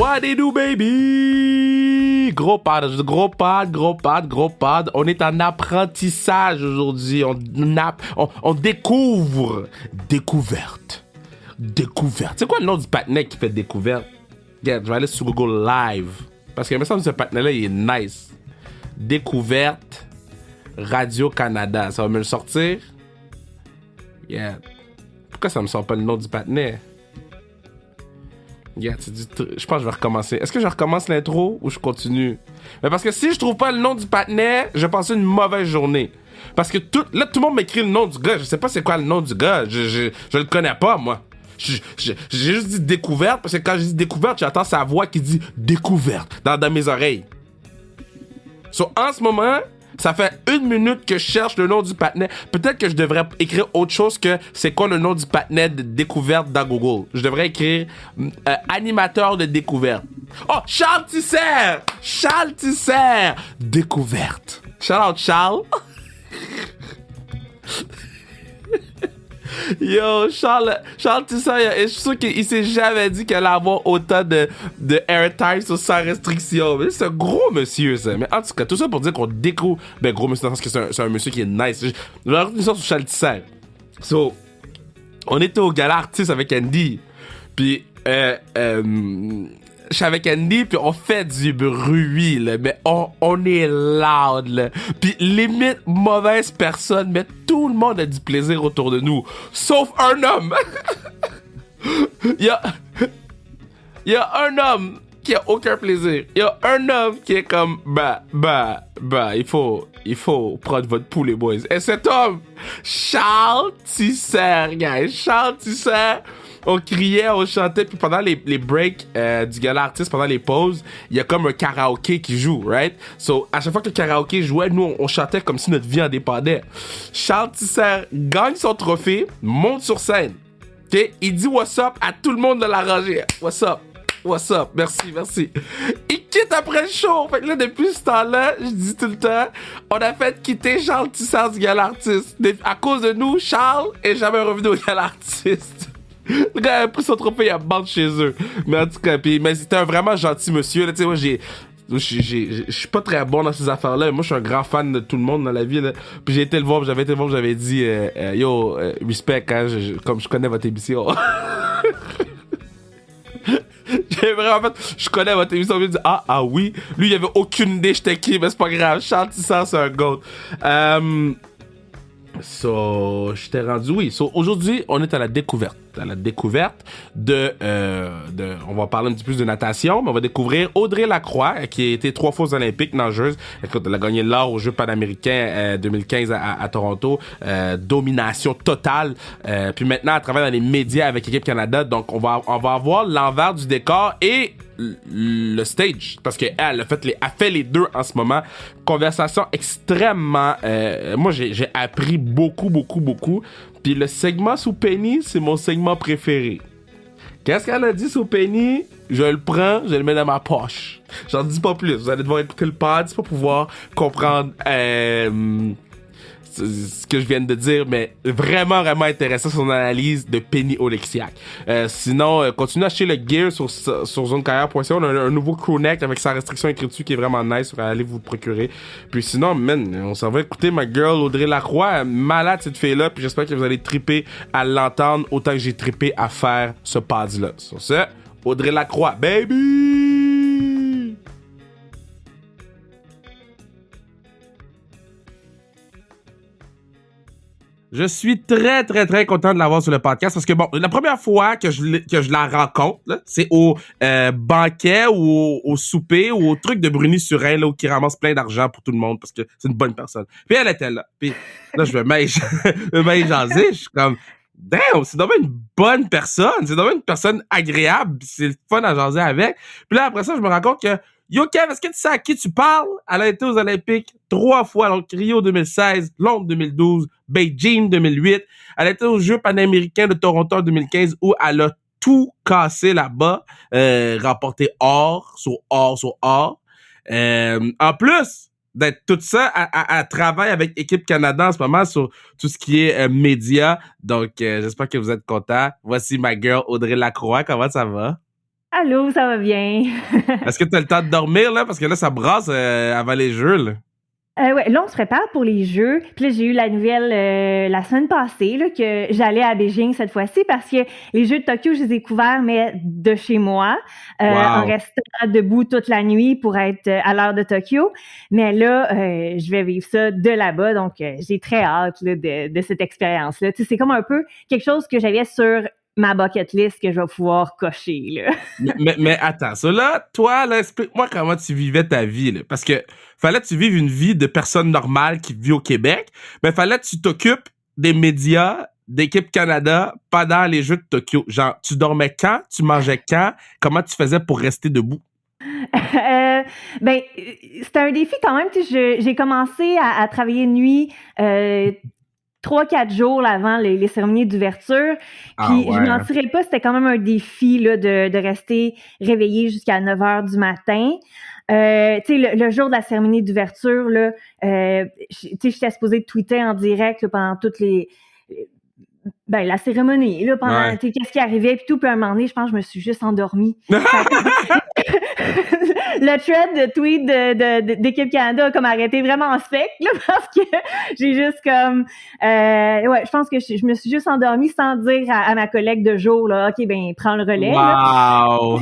What they do, baby? Gros pad. On est en apprentissage aujourd'hui. On découvre. Découverte. C'est quoi le nom du patinet qui fait découverte? Regarde, je vais aller sur Google Live. Parce que il me semble que ce patinet-là, il est nice. Découverte Radio-Canada. Ça va me le sortir? Yeah. Pourquoi ça me sort pas le nom du patinet? Yeah, je pense que je vais recommencer. Est-ce que je recommence l'intro ou je continue? Mais parce que si je trouve pas le nom du patinet, je vais passer une mauvaise journée. Parce que tout le monde m'écrit le nom du gars. Je sais pas c'est quoi le nom du gars. Je le connais pas, moi. J'ai juste dit découverte parce que quand je dis découverte, j'entends sa voix qui dit découverte dans mes oreilles. So, en ce moment, ça fait 1 minute que je cherche le nom du patinet. Peut-être que je devrais écrire autre chose que c'est quoi le nom du patinet de découverte dans Google. Je devrais écrire animateur de découverte. Oh, Charles Tisser! Découverte. Shout out Charles. Yo, Charles Tisser, je suis sûr qu'il s'est jamais dit qu'il allait avoir autant de airtime sans restriction. Mais c'est un gros monsieur, ça. Mais en tout cas, tout ça pour dire qu'on découvre. Ben, gros monsieur, dans le sens que c'est un monsieur qui est nice. Je vais raconter ça sur Charles Tisser. So, on était au gala artiste avec Andy. Puis, je suis avec Andy, puis on fait du bruit, là, mais on est loud, là. Puis limite, mauvaise personne, mais tout le monde a du plaisir autour de nous, sauf un homme. Il y a un homme qui a aucun plaisir. Il y a un homme qui est comme, il faut prendre votre pouls, les boys. Et cet homme, Charles Tisser, guys. Charles Tisser. On criait, on chantait, puis pendant les breaks du gala artiste, pendant les pauses, il y a comme un karaoké qui joue, right? So, à chaque fois que le karaoké jouait, nous, on chantait comme si notre vie en dépendait. Charles Tisser gagne son trophée, monte sur scène, ok? Il dit what's up à tout le monde de la rangée. What's up? Merci. Il quitte après le show. Fait que là, depuis ce temps-là, je dis tout le temps, on a fait quitter Charles Tisser du gala artiste. À cause de nous, Charles est jamais revenu au gala artiste. Le gars a pris son trophée, il a banté chez eux. Mais en tout cas, mais c'était un vraiment gentil monsieur. Tu sais, moi, je suis pas très bon dans ces affaires-là. Moi, je suis un grand fan de tout le monde dans la vie. Là. Puis j'avais été le voir, j'avais dit yo, respect, hein, comme je connais votre émission. J'ai vraiment fait, je connais votre émission. Il me dit, ah oui. Lui, il avait aucune idée, j'étais qui, mais c'est pas grave. Charles Tisser, c'est un goat. So, je t'ai rendu, oui. So, aujourd'hui, on est à la découverte. On va parler un petit peu de natation, mais on va découvrir Audrey Lacroix, qui a été 3 fois aux Olympiques nageuse. Écoute, elle a gagné l'or aux Jeux panaméricains 2015 à Toronto. Domination totale. Puis maintenant, elle travaille dans les médias avec Équipe Canada. Donc, on va avoir l'envers du décor et le stage. Parce qu'elle a fait les deux en ce moment. Conversation extrêmement... moi, j'ai appris beaucoup. Puis le segment sous Penny, c'est mon segment préféré. Qu'est-ce qu'elle a dit sous Penny? Je le prends, je le mets dans ma poche. J'en dis pas plus. Vous allez devoir écouter le pod pour pouvoir comprendre ce que je viens de dire, mais vraiment intéressant son analyse de Penny Oleksiak. Sinon, continuez à acheter le gear sur zonecarrière.ca. On a un nouveau crewneck avec sa restriction écrite dessus qui est vraiment nice. Allez vous le procurer. Puis sinon, on s'en va écouter ma girl Audrey Lacroix. Malade cette fille-là. Puis j'espère que vous allez triper à l'entendre autant que j'ai trippé à faire ce pod-là. Sur ce, Audrey Lacroix, baby! Je suis très content de l'avoir sur le podcast parce que bon, la première fois que je la rencontre, là, c'est au banquet ou au souper ou au truc de Bruni-sur-Ain là, où qui ramasse plein d'argent pour tout le monde parce que c'est une bonne personne. Puis elle était là. Puis là, je me jaser. Je suis comme, damn, c'est vraiment une bonne personne. C'est vraiment une personne agréable. C'est le fun à jaser avec. Puis là, après ça, je me rends compte que yo, Kev, est-ce que tu sais à qui tu parles? Elle a été aux Olympiques 3 fois, donc Rio 2016, Londres 2012, Beijing 2008. Elle a été aux Jeux panaméricains de Toronto en 2015 où elle a tout cassé là-bas, remporté or sur or. En plus d'être tout ça, elle travaille avec Équipe Canada en ce moment sur tout ce qui est médias. Donc, j'espère que vous êtes contents. Voici ma girl Audrey Lacroix. Comment ça va? Allô, ça va bien? Est-ce que t'as le temps de dormir, là? Parce que là, ça brasse avant les jeux, là. Ouais, là, on se prépare pour les Jeux. Puis là, j'ai eu la nouvelle la semaine passée là, que j'allais à Beijing cette fois-ci parce que les Jeux de Tokyo, je les ai couverts, mais de chez moi, en Wow. restant debout toute la nuit pour être à l'heure de Tokyo. Mais là, je vais vivre ça de là-bas, donc j'ai très hâte là, de cette expérience-là. Tu sais, c'est comme un peu quelque chose que j'avais sur ma bucket list que je vais pouvoir cocher, là. Mais attends, ça là, toi, là, explique-moi comment tu vivais ta vie, là. Parce que fallait que tu vives une vie de personne normale qui vit au Québec, mais fallait que tu t'occupes des médias d'Équipe Canada pendant les Jeux de Tokyo. Genre, tu dormais quand? Tu mangeais quand? Comment tu faisais pour rester debout? Euh, ben, c'était un défi quand même. Tu sais, j'ai commencé à travailler de nuit 3-4 jours avant les cérémonies d'ouverture. Ah Puis je ouais. mentirais pas, c'était quand même un défi là, de rester réveillée jusqu'à 9 heures du matin. Tu sais, le jour de la cérémonie d'ouverture, là, tu sais, j'étais supposée tweeter en direct là, pendant toutes les ben, la cérémonie, là, pendant, Ouais. tu sais, qu'est-ce qui arrivait, puis tout, puis à un moment donné, je pense que je me suis juste endormie. Le thread de tweet d'Équipe Canada a comme arrêté vraiment en spec, là, parce que j'ai juste comme, ouais, je pense que je me suis juste endormie sans dire à ma collègue de jour, là, OK, ben, prends le relais, là. Wow.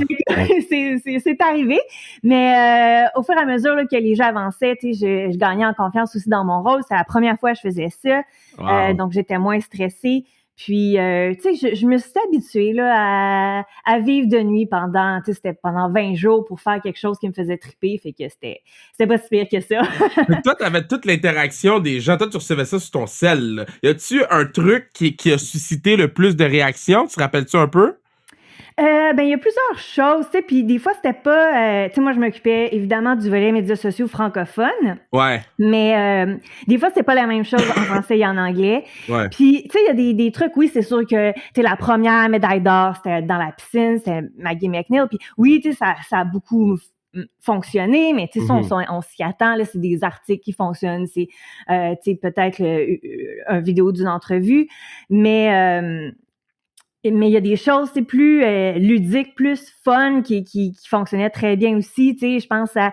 C'est arrivé, mais au fur et à mesure là, que les jeux avançaient, tu sais, je gagnais en confiance aussi dans mon rôle. C'est la première fois que je faisais ça, Wow. donc j'étais moins stressée. Puis, tu sais, je me suis habituée là, à vivre de nuit pendant, tu sais, c'était pendant 20 jours pour faire quelque chose qui me faisait triper. Fait que c'était pas si pire que ça. Fait que toi, t'avais toute l'interaction des gens. Toi, tu recevais ça sur ton cell, là. Y a-tu un truc qui a suscité le plus de réactions? Tu te rappelles-tu un peu? Ben, il y a plusieurs choses, tu sais, puis des fois, c'était pas, tu sais, moi, je m'occupais évidemment du volet médias sociaux francophones, Ouais. mais des fois, c'est pas la même chose en français et en anglais. Ouais. Puis, tu sais, il y a des trucs, oui, c'est sûr que, tu sais, la première médaille d'or, c'était dans la piscine, c'était Maggie McNeil. Puis oui, tu sais, ça a beaucoup fonctionné, mais tu sais, Mhm. on s'y attend, là, c'est des articles qui fonctionnent, c'est, tu sais, peut-être un vidéo d'une entrevue, mais il y a des choses, c'est plus ludiques, plus fun qui fonctionnaient très bien aussi. Tu sais, je pense à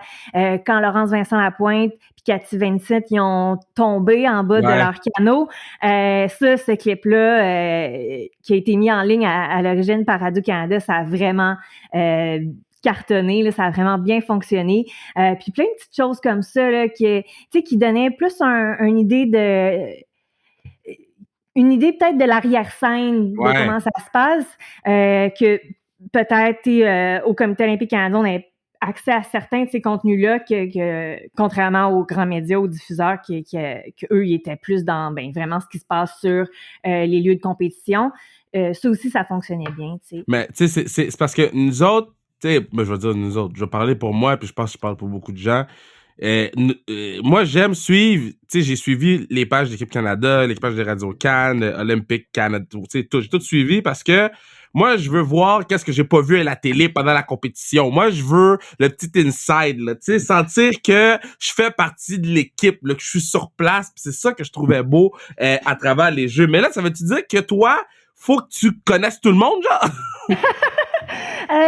quand Laurence Vincent Lapointe puis Cathy Vincent ils ont tombé en bas de Ouais. leur canot. Ce clip-là qui a été mis en ligne à l'origine par Radio-Canada, ça a vraiment cartonné, là, ça a vraiment bien fonctionné. Puis plein de petites choses comme ça là, tu sais, qui donnaient plus une idée peut-être de l'arrière-scène de Ouais. comment ça se passe, que peut-être au Comité olympique canadien, on avait accès à certains de ces contenus-là que contrairement aux grands médias, aux diffuseurs, que eux, ils étaient plus dans vraiment ce qui se passe sur les lieux de compétition. Ça aussi, ça fonctionnait bien, tu sais. Mais, tu sais, c'est parce que nous autres, tu sais, je vais dire nous autres, je vais parler pour moi, puis je pense que je parle pour beaucoup de gens. Moi, j'aime suivre, tu sais, j'ai suivi les pages d'Équipe Canada, les pages de Radio Cannes, Olympique Canada, tu sais, j'ai tout suivi parce que moi, je veux voir qu'est-ce que j'ai pas vu à la télé pendant la compétition. Moi, je veux le petit inside, là, tu sais, sentir que je fais partie de l'équipe, là, que je suis sur place, pis c'est ça que je trouvais beau à travers les jeux. Mais là, ça veut-tu dire que toi, faut que tu connaisses tout le monde, genre?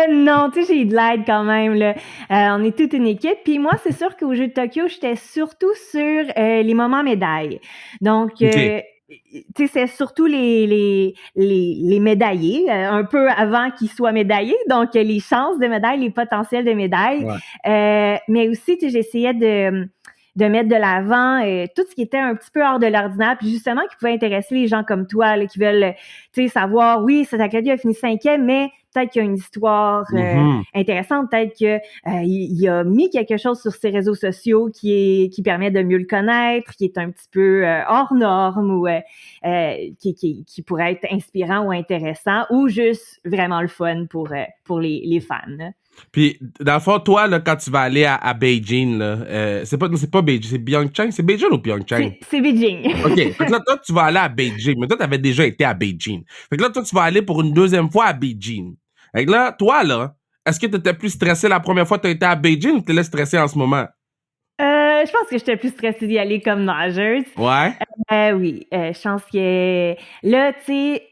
Non, tu sais, j'ai eu de l'aide quand même, là. On est toute une équipe. Puis moi, c'est sûr qu'au Jeux de Tokyo, j'étais surtout sur les moments médailles. Donc, OK. tu sais, c'est surtout les médaillés, un peu avant qu'ils soient médaillés. Donc, les chances de médailles, les potentiels de médailles. Ouais. Mais aussi, tu sais, j'essayais de mettre de l'avant tout ce qui était un petit peu hors de l'ordinaire, puis justement qui pouvait intéresser les gens comme toi, là, qui veulent, tu sais, savoir, oui, cet académie a fini 5e, mais peut-être qu'il y a une histoire Mhm. intéressante, peut-être que il a mis quelque chose sur ses réseaux sociaux qui permet de mieux le connaître, qui est un petit peu hors norme ou qui pourrait être inspirant ou intéressant ou juste vraiment le fun pour les fans. Là. Puis, dans le fond, toi, là, quand tu vas aller à Beijing, là, c'est pas Beijing, c'est Pyeongchang, c'est Beijing ou Pyeongchang? C'est Beijing. OK. Fait que là, toi, tu vas aller à Beijing, mais toi, t'avais déjà été à Beijing. Fait que là, toi, tu vas aller pour une deuxième fois à Beijing. Fait que là, toi, là, est-ce que t'étais plus stressé la première fois que t'as été à Beijing ou t'es là stressé en ce moment? Je pense que j'étais plus stressée d'y aller comme nageuse. Ouais? Oui, je pense que là, tu sais,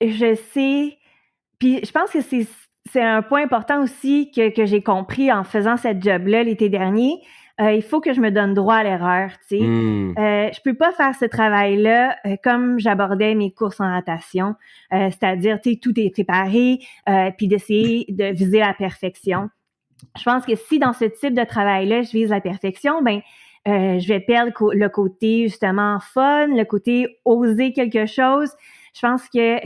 je sais, puis je pense que c'est un point important aussi que j'ai compris en faisant cette job-là l'été dernier. Il faut que je me donne droit à l'erreur, tu sais. Je peux pas faire ce travail-là comme j'abordais mes courses en natation, c'est-à-dire, tu sais, tout est préparé, puis d'essayer de viser la perfection. Je pense que si dans ce type de travail-là, je vise la perfection, ben je vais perdre le côté justement fun, le côté oser quelque chose. Je pense que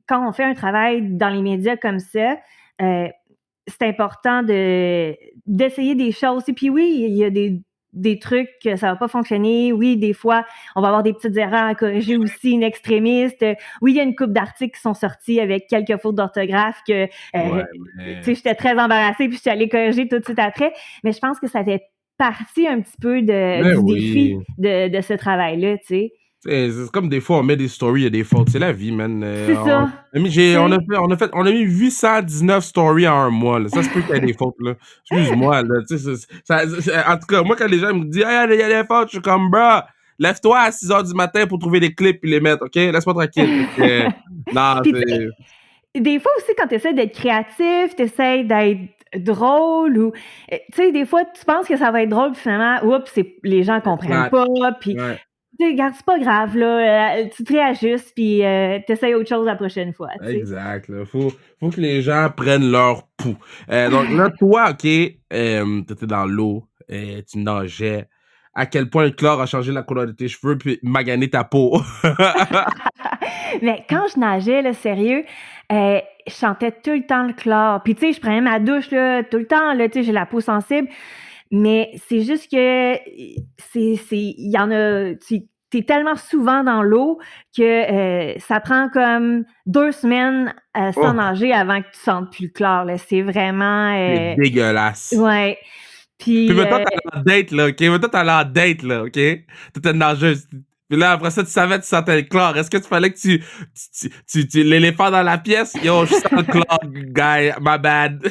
quand on fait un travail dans les médias comme ça, c'est important d'essayer des choses. Et puis oui, il y a des trucs que ça va pas fonctionner. Oui, des fois, on va avoir des petites erreurs à corriger aussi, une extrémiste. Oui, il y a une couple d'articles qui sont sortis avec quelques fautes d'orthographe que, tu sais, j'étais très embarrassée puis je suis allée corriger tout de suite après. Mais je pense que ça fait partie un petit peu du défi de ce travail-là, tu sais. C'est comme des fois, on met des stories, il y a des fautes. C'est la vie, man. C'est ça. On a mis 819 stories en un mois, là. Ça se peut qu'il y ait des fautes, là. Excuse-moi, là. Tu sais, en tout cas, moi, quand les gens me disent, ah, il y a des fautes, je suis comme, bruh, lève-toi à 6 heures du matin pour trouver des clips et les mettre, OK? Laisse-moi tranquille. Non, Puis, c'est. des fois aussi, quand tu essaies d'être créatif, tu essaies d'être drôle ou tu sais, des fois, tu penses que ça va être drôle, puis finalement, oups, les gens comprennent pas, puis Ouais. tu sais, regarde, c'est pas grave, là, tu te réajustes, puis t'essayes autre chose la prochaine fois, tu sais. Exact, là. Faut que les gens prennent leur pouls. Donc là, toi, OK, t'étais dans l'eau, tu nageais. À quel point le chlore a changé la couleur de tes cheveux puis magané ta peau? Mais quand je nageais, là, sérieux, je sentais tout le temps le chlore. Puis tu sais, je prenais ma douche là, tout le temps, là, tu sais, j'ai la peau sensible. Mais c'est juste que il y en a, t'es tellement souvent dans l'eau que ça prend comme 2 semaines sans nager avant que tu sentes plus le chlore, là. C'est vraiment... C'est dégueulasse. Ouais. Puis maintenant, t'es en date, là, OK? Maintenant, t'es allé en date, là, OK? T'étais une nageuse. Puis là, après ça, tu savais que tu sentais le chlore. Est-ce que tu fallait que tu l'éléphant dans la pièce? Yo, je sens le chlore, guy. My bad.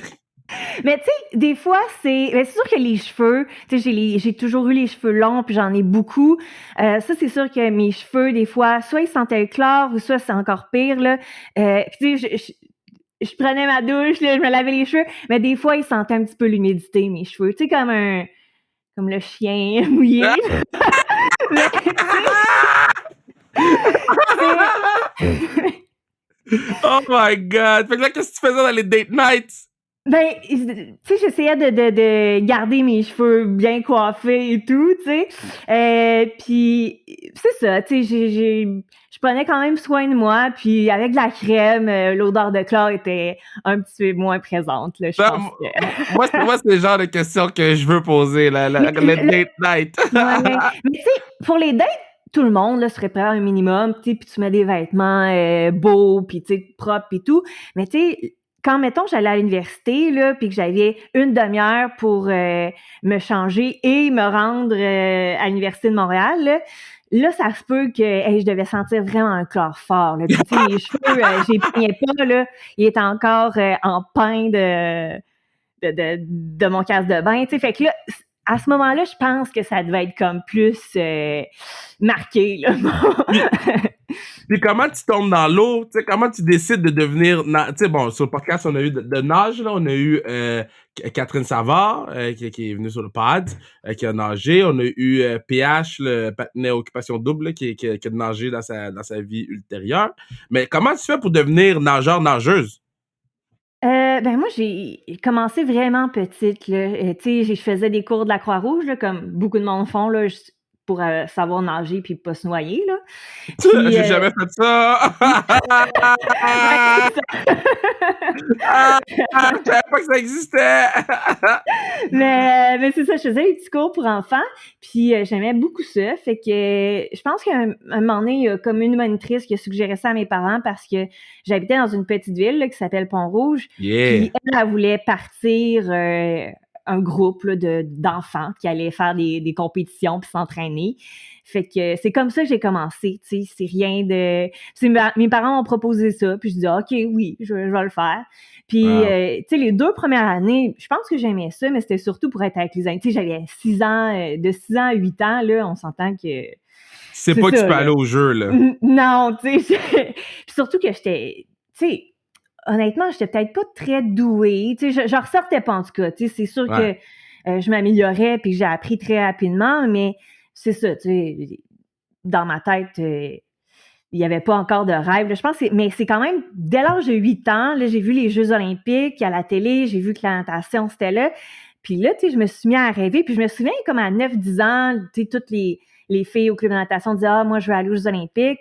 Mais tu sais, des fois, c'est sûr que les cheveux, tu sais, j'ai toujours eu les cheveux longs, puis j'en ai beaucoup. Ça, c'est sûr que mes cheveux, des fois, soit ils sentaient le chlore, ou soit c'est encore pire, là. Puis tu sais, je prenais ma douche, là, je me lavais les cheveux, mais des fois, ils sentaient un petit peu l'humidité, mes cheveux. Tu sais, comme le chien mouillé. Mais, Oh my God! Fait que là, qu'est-ce que tu faisais dans les date nights? Ben, tu sais, j'essayais de garder mes cheveux bien coiffés et tout, tu sais. Puis c'est ça, tu sais, je prenais quand même soin de moi, puis avec de la crème, l'odeur de chlore était un petit peu moins présente, là, je pense que... Moi, c'est le genre de questions que je veux poser, le date night. Ouais, mais tu sais, pour les dates, tout le monde là, se prépare un minimum, tu sais, puis tu mets des vêtements beaux, puis tu sais, propres et tout. Mais tu sais, quand, mettons, j'allais à l'université, là, puis que j'avais une demi-heure pour me changer et me rendre à l'Université de Montréal, là, ça se peut que je devais sentir vraiment un chlore fort. Là. Puis, tu sais, mes cheveux, j'y peignais pas, là. Ils étaient encore en pain de mon casse de bain. Tu sais, fait que là, à ce moment-là, je pense que ça devait être comme plus marqué. Là. Puis comment tu tombes dans l'eau? Tu sais, comment tu décides de devenir... Tu sais, bon, sur le podcast, on a eu de nage, là. On a eu Catherine Savard, qui est venue sur le pod, qui a nagé. On a eu PH, le patinet occupation double, là, qui a nagé dans sa vie ultérieure. Mais comment tu fais pour devenir nageur-nageuse? Ben moi, j'ai commencé vraiment petite. Là. Tu sais, je faisais des cours de la Croix-Rouge, là, comme beaucoup de monde font, là, pour savoir nager puis pas se noyer. Là. Puis, J'ai jamais fait ça! Je savais pas que ça existait! mais c'est ça, je faisais des petits cours pour enfants, puis j'aimais beaucoup ça. Fait que je pense qu'à un moment donné, il y a comme une monitrice qui a suggéré ça à mes parents parce que j'habitais dans une petite ville là, qui s'appelle Pont-Rouge. Yeah. Puis elle voulait partir un groupe là, d'enfants qui allaient faire des compétitions puis s'entraîner. Fait que c'est comme ça que j'ai commencé, tu sais, c'est rien de... mes parents m'ont proposé ça, puis je dis OK, oui, je vais le faire. Puis, Wow. tu sais, les 2 premières années, je pense que j'aimais ça, mais c'était surtout pour être avec les amis. Tu sais, j'avais 6 ans, de 6 ans à 8 ans, là, on s'entend que... C'est pas que tu peux aller au jeu, là. Non, tu sais, puis surtout que j'étais... Tu sais, honnêtement, j'étais peut-être pas très douée. Tu sais, je ressortais pas en tout cas. Tu sais, c'est sûr Ouais. que je m'améliorais puis j'ai appris très rapidement, mais c'est ça, tu sais, dans ma tête, il n'y avait pas encore de rêve. Là. Je pense mais c'est quand même, dès l'âge de 8 ans, là, j'ai vu les Jeux olympiques à la télé, j'ai vu que la natation, c'était là. Puis là, tu sais, je me suis mis à rêver. Puis je me souviens, comme à 9-10 ans, tu sais, toutes les filles au club de natation disaient « Ah, moi, je veux aller aux Jeux olympiques. »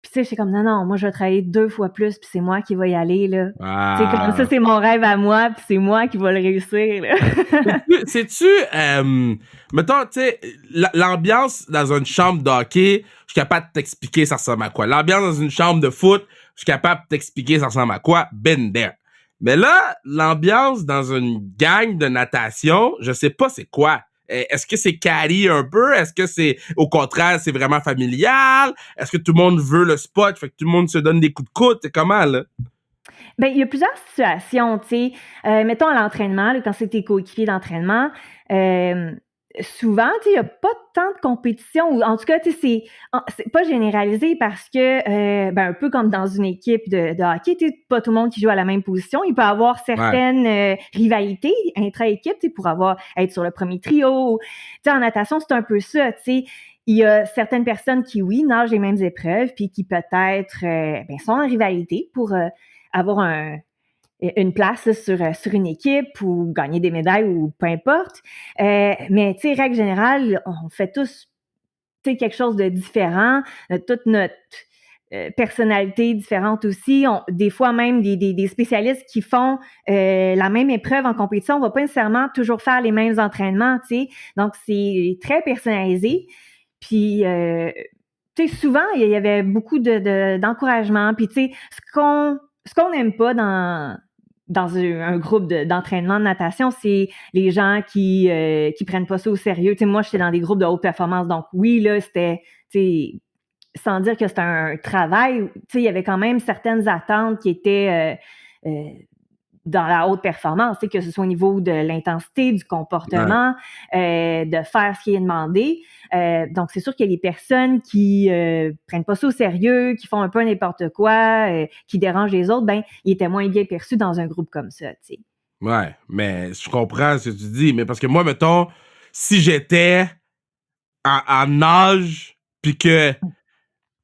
Puis tu sais, j'étais comme « Non, non, moi, je vais travailler 2 fois plus, puis c'est moi qui vais y aller, là. » Tu sais, comme ça, Ah. c'est mon rêve à moi, puis c'est moi qui vais le réussir, là. Sais-tu, mettons, tu sais, l'ambiance dans une chambre de hockey, je suis capable de t'expliquer ça ressemble à quoi. L'ambiance dans une chambre de foot, je suis capable de t'expliquer ça ressemble à quoi. Been there. Mais là, l'ambiance dans une gang de natation, je sais pas c'est quoi. Est-ce que c'est carry un peu? Est-ce que c'est, au contraire, c'est vraiment familial? Est-ce que tout le monde veut le spot? Fait que tout le monde se donne des coups de coude? C'est comment, là? Ben, il y a plusieurs situations, tu sais. Mettons à l'entraînement, là, quand c'est tes coéquipiers d'entraînement, souvent, tu sais, il n'y a pas tant de compétition, ou en tout cas, tu sais, c'est pas généralisé parce que, ben, un peu comme dans une équipe de hockey, tu sais, pas tout le monde qui joue à la même position. Il peut y avoir Ouais. certaines rivalités intra-équipe, tu sais, pour être sur le premier trio. Tu sais, en natation, c'est un peu ça, tu sais. Il y a certaines personnes qui, oui, nagent les mêmes épreuves, puis qui peut-être ben, sont en rivalité pour avoir une place là, sur une équipe ou gagner des médailles ou peu importe. Mais tu sais, règle générale, on fait tous quelque chose de différent. Toute notre personnalité différente aussi. Des fois même des spécialistes qui font la même épreuve en compétition, on va pas nécessairement toujours faire les mêmes entraînements, tu sais. Donc, c'est très personnalisé. Puis, tu sais, souvent, il y avait beaucoup d'encouragement. Puis, tu sais, ce qu'on n'aime pas dans un groupe d'entraînement de natation, c'est les gens qui prennent pas ça au sérieux. Tu sais, moi, j'étais dans des groupes de haute performance, donc oui, là, c'était, tu sais, sans dire que c'était un travail, tu sais, il y avait quand même certaines attentes qui étaient dans la haute performance, que ce soit au niveau de l'intensité, du Ouais. comportement, de faire ce qui est demandé. Donc, c'est sûr qu'il y a les personnes qui prennent pas ça au sérieux, qui font un peu n'importe quoi, qui dérangent les autres, ben, ils étaient moins bien perçus dans un groupe comme ça, tu sais. Ouais, mais je comprends ce que tu dis, mais parce que moi, mettons, si j'étais en âge, puis que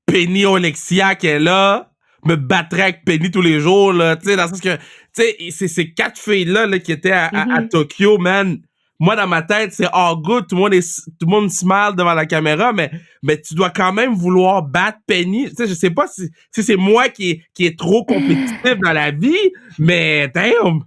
Penny Oleksiak est là, me battrait avec Penny tous les jours, là, tu sais, dans le sens que, tu sais, c'est ces 4 filles-là là, qui étaient à Mm-hmm. Tokyo, man. Moi, dans ma tête, c'est all good, tout le monde smile devant la caméra, mais tu dois quand même vouloir battre Penny. Tu sais, je sais pas si c'est moi qui est trop compétitif dans la vie, mais damn!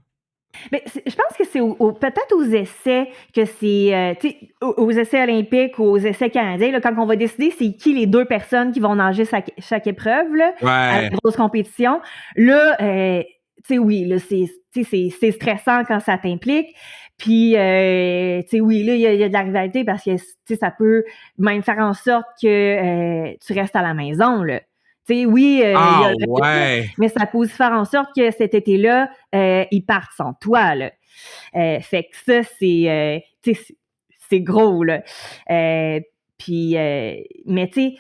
Mais je pense que c'est peut-être aux essais que c'est, tu sais, aux essais olympiques ou aux essais canadiens, là, quand on va décider c'est qui les 2 personnes qui vont nager chaque épreuve là, à la Ouais. grosse compétition. Là, tu sais, oui, là, c'est stressant quand ça t'implique. Puis, tu sais, oui, là, il y a de la rivalité parce que, tu sais, ça peut même faire en sorte que tu restes à la maison, là. Tu sais, oui, il y a Ah le résultat, ouais. mais ça peut aussi faire en sorte que cet été-là, ils partent sans toi, là. Fait que ça, tu sais, c'est gros, là. Puis, mais tu sais,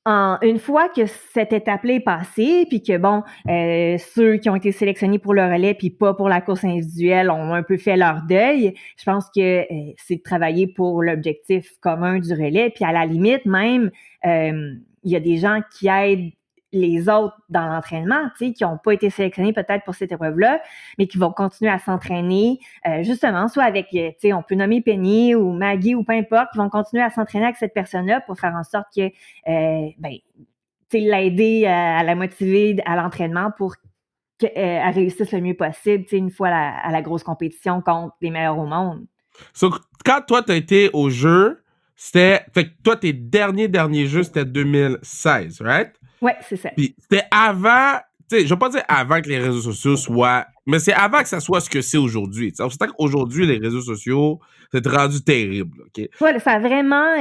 une fois que cette étape-là est passée, puis que bon, ceux qui ont été sélectionnés pour le relais puis pas pour la course individuelle ont un peu fait leur deuil, je pense que c'est de travailler pour l'objectif commun du relais. Puis à la limite, même, il y a des gens qui aident les autres dans l'entraînement, tu sais, qui n'ont pas été sélectionnés peut-être pour cette épreuve-là, mais qui vont continuer à s'entraîner, justement, soit avec, tu sais, on peut nommer Penny ou Maggie ou peu importe, qui vont continuer à s'entraîner avec cette personne-là pour faire en sorte que, ben, tu sais, l'aider à la motiver à l'entraînement pour qu'elle réussisse le mieux possible, tu sais, une fois à la grosse compétition contre les meilleurs au monde. So, quand toi, t'as été au jeu, c'était. Fait que toi, tes derniers jeux, c'était 2016, right? Ouais, c'est ça. Puis c'était avant. Tu sais, je vais pas dire avant que les réseaux sociaux soient. Mais c'est avant que ça soit ce que c'est aujourd'hui. C'est vrai qu'aujourd'hui, les réseaux sociaux, c'est rendu terrible, OK? Ouais, ça a vraiment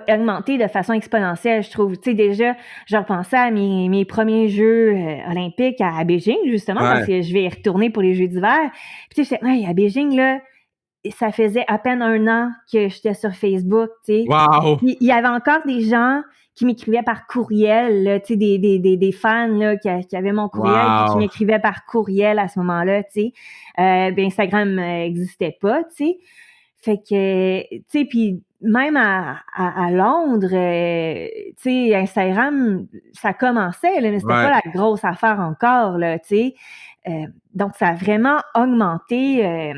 augmenté de façon exponentielle, je trouve. Tu sais, déjà, je repensais à mes premiers Jeux olympiques à Beijing, justement, parce Ouais. que je vais y retourner pour les Jeux d'hiver. Puis tu sais, j'étais, hey, à Beijing, là, ça faisait à peine 1 an que j'étais sur Facebook, tu sais. Wow! Il y avait encore des gens qui m'écrivaient par courriel, là, tu sais, des fans là, qui avaient mon courriel, puis qui m'écrivaient par courriel à ce moment-là, tu sais. Ben Instagram existait pas, tu sais. Fait que, tu sais, puis même à Londres, tu sais, Instagram, ça commençait, là, mais c'était pas la grosse affaire encore, là, tu sais. Donc, ça a vraiment augmenté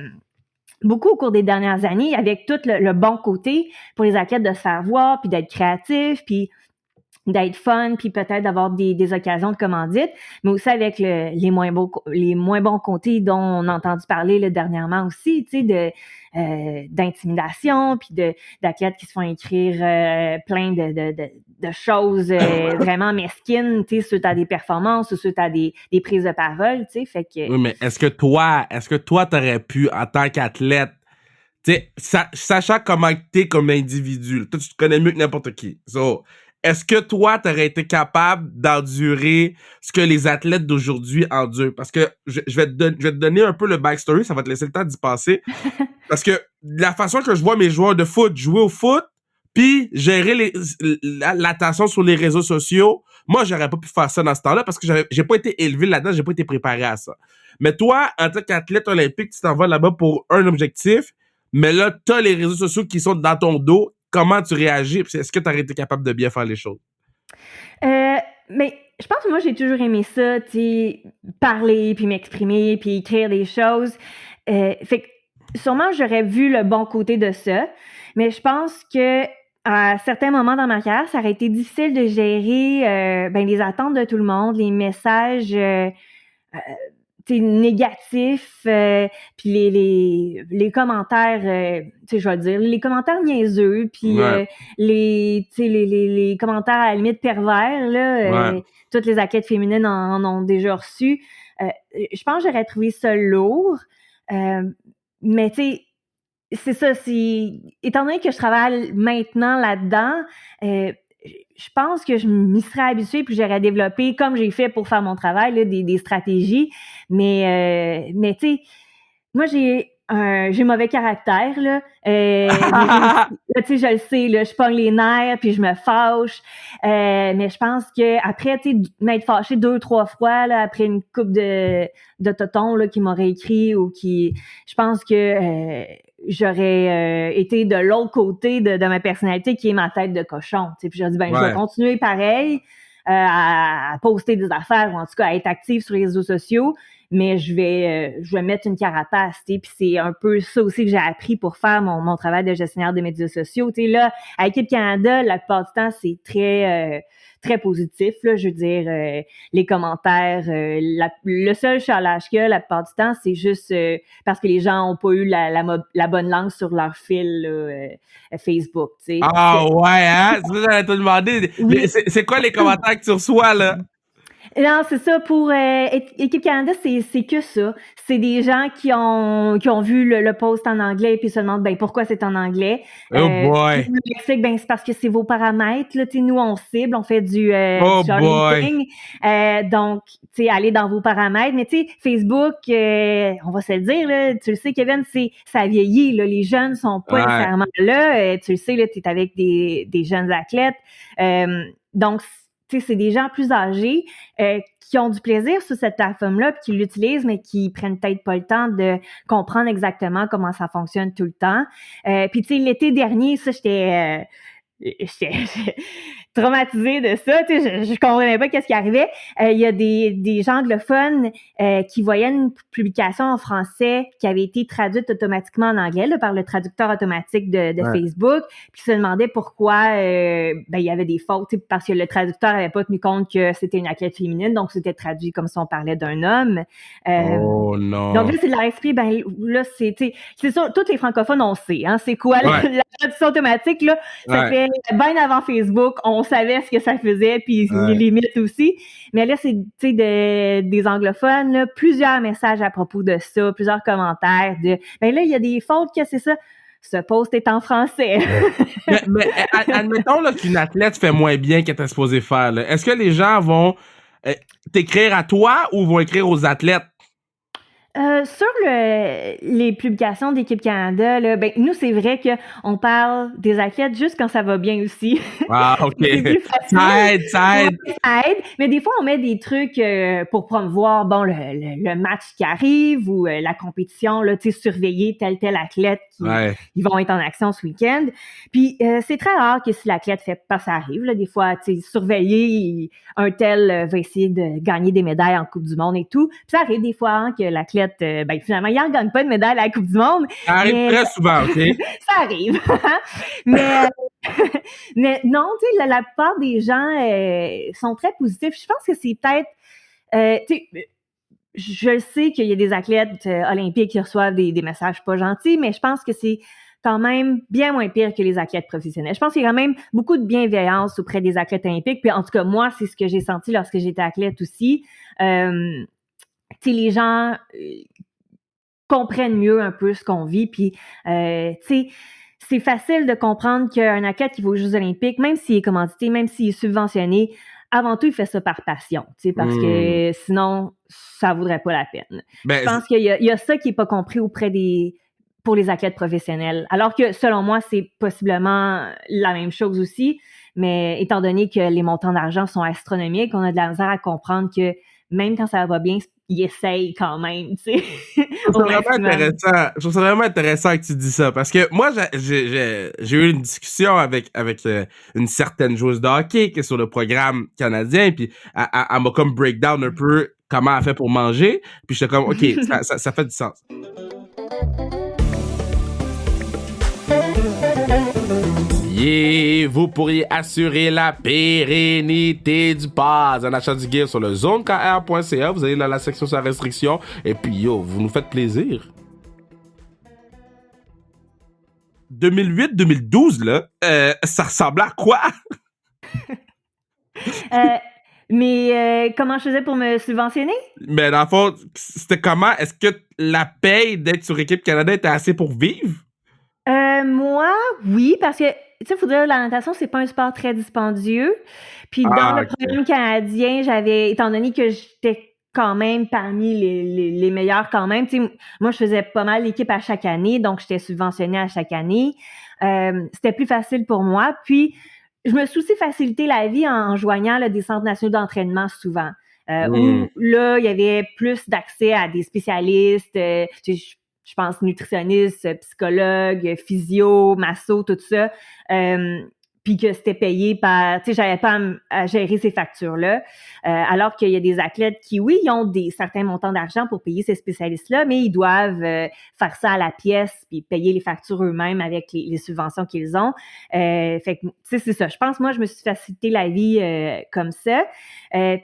beaucoup au cours des dernières années, avec tout le bon côté pour les athlètes de se faire voir, puis d'être créatifs, puis d'être fun, puis peut-être d'avoir des occasions de commandite, mais aussi avec les moins bons côtés dont on a entendu parler là, dernièrement aussi, tu sais, d'intimidation, puis d'athlètes qui se font écrire plein de choses vraiment mesquines, tu sais, suite à des performances ou suite à des prises de parole, tu sais, fait que... Oui, mais est-ce que toi, t'aurais pu, en tant qu'athlète, tu sais, sachant comment t'es comme individu, toi, tu te connais mieux que n'importe qui, est-ce que toi, t'aurais été capable d'endurer ce que les athlètes d'aujourd'hui endurent? Parce que je vais te donner un peu le backstory, ça va te laisser le temps d'y passer. Parce que la façon que je vois mes joueurs de foot jouer au foot, puis gérer l'attention sur les réseaux sociaux, moi, j'aurais pas pu faire ça dans ce temps-là parce que j'ai pas été élevé là-dedans, j'ai pas été préparé à ça. Mais toi, en tant qu'athlète olympique, tu t'en vas là-bas pour un objectif, mais là, t'as les réseaux sociaux qui sont dans ton dos. Comment tu réagis? Est-ce que tu aurais été capable de bien faire les choses? Mais je pense que moi, j'ai toujours aimé ça, tu sais, parler, puis m'exprimer, puis écrire des choses. Fait que sûrement, j'aurais vu le bon côté de ça, mais je pense que à certains moments dans ma carrière, ça aurait été difficile de gérer les attentes de tout le monde, les messages négatifs, puis les commentaires, je vais dire, les commentaires niaiseux, puis les commentaires à la limite pervers, là, toutes les athlètes féminines en ont déjà reçu. Je pense que j'aurais trouvé ça lourd, mais tu sais, c'est ça, étant donné que je travaille maintenant là-dedans, je pense que je m'y serais habituée puis j'aurais développé, comme j'ai fait pour faire mon travail, là, des stratégies. Mais tu sais, moi, j'ai mauvais caractère, là. Tu sais, je le sais, là, je pogne les nerfs puis je me fâche. Mais je pense que après, tu sais, m'être fâchée 2-3 fois, là, après une couple de totons, là, qui m'auraient écrit ou qui... Je pense que... j'aurais été de l'autre côté de ma personnalité qui est ma tête de cochon. Puis j'ai dit, je vais continuer pareil à poster des affaires ou en tout cas à être active sur les réseaux sociaux, mais je vais mettre une carapace. Puis c'est un peu ça aussi que j'ai appris pour faire mon travail de gestionnaire des médias sociaux. T'sais, là, à Équipe Canada, la plupart du temps, c'est très positif, là, je veux dire, les commentaires, le seul chialage qu'il y a la plupart du temps, c'est juste parce que les gens n'ont pas eu la bonne langue sur leur fil là, Facebook, tu sais. Ah ouais, hein? C'est ça que j'allais te demander. Oui. C'est quoi les commentaires que tu reçois, là? Non, c'est ça. Pour Équipe Canada, c'est que ça. C'est des gens qui ont vu le post en anglais et puis se demandent pourquoi c'est en anglais. Oh boy! C'est parce que c'est vos paramètres. Là, nous, on cible, on fait du boy! Donc, allez dans vos paramètres. Mais Facebook, on va se le dire, là, tu le sais, Kevin, ça vieillit. Là, les jeunes sont pas nécessairement là. Tu le sais, tu es avec des jeunes athlètes. Donc, c'est des gens plus âgés qui ont du plaisir sur cette plateforme-là puis qui l'utilisent, mais qui prennent peut-être pas le temps de comprendre exactement comment ça fonctionne tout le temps. Puis, tu sais, l'été dernier, ça, j'étais traumatisée de ça, tu sais, je comprenais pas qu'est-ce qui arrivait. Il y a des gens anglophones qui voyaient une publication en français qui avait été traduite automatiquement en anglais là, par le traducteur automatique de Facebook, puis se demandaient pourquoi il y avait des fautes, parce que le traducteur avait pas tenu compte que c'était une athlète féminine, donc c'était traduit comme si on parlait d'un homme. Oh non! Donc là, c'est de leur esprit, là, c'est sûr, tous les francophones, on sait, hein, c'est quoi la traduction automatique, là, ça fait bien avant Facebook, on savait ce que ça faisait, puis les limites aussi. Mais là, c'est des anglophones, là, plusieurs messages à propos de ça, plusieurs commentaires de là, il y a des fautes que c'est ça. Ce post est en français. mais admettons là, qu'une athlète fait moins bien qu'elle était supposée faire. Là. Est-ce que les gens vont t'écrire à toi ou vont écrire aux athlètes? Sur les publications d'Équipe Canada, là, ben, nous, c'est vrai qu'on parle des athlètes juste quand ça va bien aussi. Ah, OK. C'est plus facile. Ça aide. Ouais, ça aide. Mais des fois, on met des trucs pour promouvoir bon, le match qui arrive ou la compétition, là, surveiller tel athlète qui Ouais. ils vont être en action ce week-end. Puis c'est très rare que si l'athlète fait pas, ça arrive. Là, des fois, surveiller, un tel va essayer de gagner des médailles en Coupe du Monde et tout. Puis ça arrive des fois hein, que l'athlète, ben, finalement, il n'en gagne pas de médaille à la Coupe du Monde. Ça arrive très souvent, OK? Ça arrive. mais, mais non, tu sais, la plupart des gens sont très positifs. Je pense que c'est peut-être, tu sais, je sais qu'il y a des athlètes olympiques qui reçoivent des messages pas gentils, mais je pense que c'est quand même bien moins pire que les athlètes professionnels. Je pense qu'il y a quand même beaucoup de bienveillance auprès des athlètes olympiques. Puis en tout cas, moi, c'est ce que j'ai senti lorsque j'étais athlète aussi. Tu sais, les gens comprennent mieux un peu ce qu'on vit. Puis, tu sais, c'est facile de comprendre qu'un athlète qui va aux Jeux olympiques, même s'il est commandité, même s'il est subventionné, avant tout, il fait ça par passion, tu sais, parce que sinon, ça vaudrait pas la peine. Ben, je pense qu'il y a ça qui est pas compris pour les athlètes professionnels. Alors que, selon moi, c'est possiblement la même chose aussi, mais étant donné que les montants d'argent sont astronomiques, on a de la misère à comprendre que même quand ça va bien, ils essayent quand même, tu sais. Je trouve ça vraiment intéressant que tu dis ça, parce que moi, j'ai eu une discussion avec une certaine joueuse de hockey qui est sur le programme canadien, puis elle m'a comme breakdown un peu comment elle fait pour manger, puis j'étais comme, OK, ça fait du sens. Vous pourriez assurer la pérennité du pass en achat du gear sur le zonekr.ca. Vous allez dans la section sur la restriction et puis vous nous faites plaisir. 2008-2012, là, ça ressemblait à quoi? Mais comment je faisais pour me subventionner? Mais dans le fond, c'était comment? Est-ce que la paye d'être sur Équipe Canada était assez pour vivre? Moi, oui, parce que, tu sais, il faut dire, la natation, c'est pas un sport très dispendieux. Puis dans le programme canadien, étant donné que j'étais quand même parmi les meilleurs quand même, tu sais, moi, je faisais pas mal l'équipe à chaque année, donc j'étais subventionnée à chaque année. C'était plus facile pour moi. Puis, je me suis aussi facilité la vie en joignant là, des centres nationaux d'entraînement souvent. Où là, il y avait plus d'accès à des spécialistes, je pense nutritionniste, psychologue, physio, masso, tout ça. Puis que c'était payé par, tu sais, j'avais pas à gérer ces factures-là. Alors qu'il y a des athlètes qui, oui, ils ont certains montants d'argent pour payer ces spécialistes-là, mais ils doivent faire ça à la pièce puis payer les factures eux-mêmes avec les subventions qu'ils ont. Fait que, tu sais, c'est ça. Je pense, moi, je me suis facilité la vie comme ça.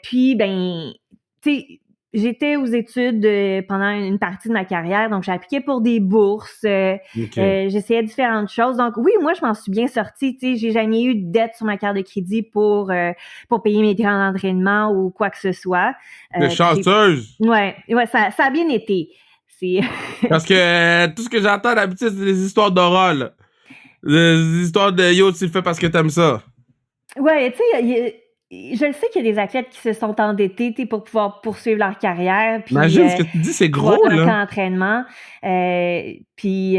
Puis, ben, tu sais, j'étais aux études pendant une partie de ma carrière, donc j'ai appliqué pour des bourses, j'essayais différentes choses. Donc oui, moi je m'en suis bien sortie, tu sais, j'ai jamais eu de dette sur ma carte de crédit pour payer mes grands entraînements ou quoi que ce soit. T'es chanceuse! Ouais, ça a bien été. Parce que tout ce que j'entends d'habitude, c'est des histoires d'horreur, là. Des histoires de yo, tu le fais parce que t'aimes ça. Ouais, tu sais, je le sais qu'il y a des athlètes qui se sont endettés pour pouvoir poursuivre leur carrière. Puis, imagine ce que tu dis, c'est gros, là. Entraînement. Puis, tu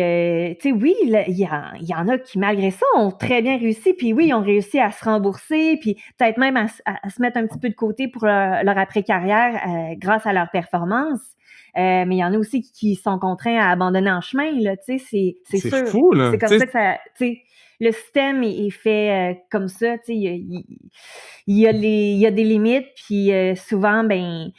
sais, oui, il y en a qui, malgré ça, ont très bien réussi. Puis oui, ils ont réussi à se rembourser, puis peut-être même à se mettre un petit peu de côté pour leur après-carrière grâce à leur performance. Mais il y en a aussi qui sont contraints à abandonner en chemin, là, tu sais, c'est sûr. C'est fou, là. C'est comme ça que ça, tu sais, le système est fait comme ça, tu sais, il y a des limites, puis souvent, ben,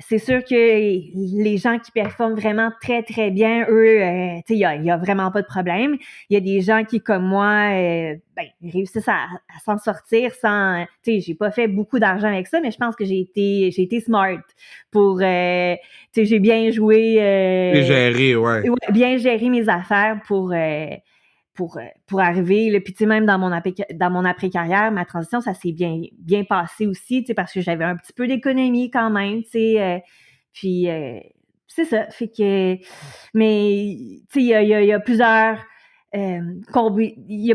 c'est sûr que les gens qui performent vraiment très, très bien, eux, tu sais, il y a vraiment pas de problème. Il y a des gens qui, comme moi, ben, réussissent à s'en sortir sans, tu sais, j'ai pas fait beaucoup d'argent avec ça, mais je pense que j'ai été smart pour, tu sais, j'ai bien joué. Géré, ouais. Bien géré mes affaires pour arriver, là. Puis tu sais, même dans mon après-carrière, ma transition, ça s'est bien passé aussi, tu sais, parce que j'avais un petit peu d'économie quand même, tu sais, puis c'est ça, fait que, mais tu sais, il y a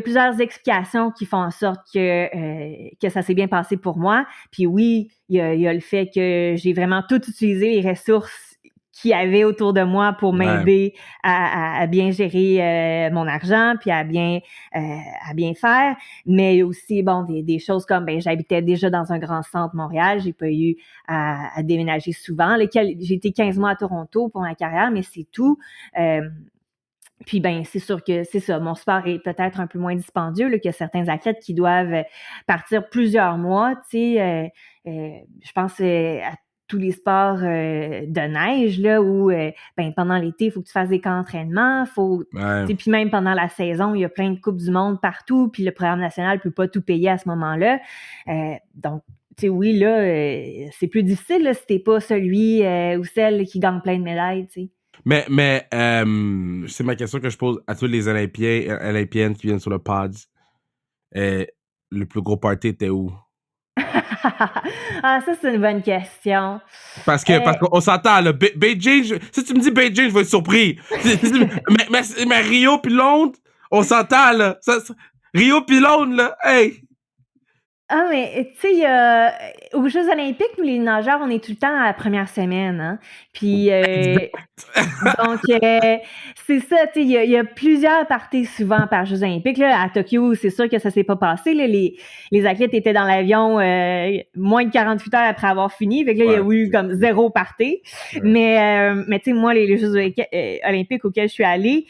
plusieurs explications qui font en sorte que ça s'est bien passé pour moi. Puis oui, il y a le fait que j'ai vraiment tout utilisé les ressources qu'il y avait autour de moi pour Ouais. m'aider à bien gérer mon argent, puis à bien faire. Mais aussi, bon, des choses comme, ben, j'habitais déjà dans un grand centre Montréal, j'ai pas eu à déménager souvent. J'ai été 15 mois à Toronto pour ma carrière, mais c'est tout. Puis ben c'est sûr que c'est ça, mon sport est peut-être un peu moins dispendieux là, que certains athlètes qui doivent partir plusieurs mois, tu sais, je pense à tous les sports de neige là où ben pendant l'été, il faut que tu fasses des camps d'entraînement, Ouais. puis même pendant la saison, il y a plein de coupes du monde partout, puis le programme national peut pas tout payer à ce moment-là. Donc tu sais, oui, là, c'est plus difficile là, si t'es pas celui ou celle qui gagne plein de médailles, tu sais. Mais c'est ma question que je pose à tous les Olympiens, Olympiennes qui viennent sur le pod. Le plus gros party était où? Ah, ça, c'est une bonne question. Parce Euh, qu'on s'entend, là. Beijing, si tu me dis Beijing, je vais être surpris. Mais Rio puis Londres, on s'entend, là. Rio puis Londres, là. Hey! Ah, mais tu sais, il y a aux Jeux olympiques, nous, les nageurs, on est tout le temps à la première semaine, hein. Puis, donc, c'est ça, tu sais, il y a plusieurs parties souvent par Jeux olympiques. Là, à Tokyo, c'est sûr que ça s'est pas passé. Là, les athlètes étaient dans l'avion moins de 48 heures après avoir fini. Fait que là, il y a eu comme zéro party. Ouais. Mais tu sais, moi, les Jeux olympiques auxquels je suis allée,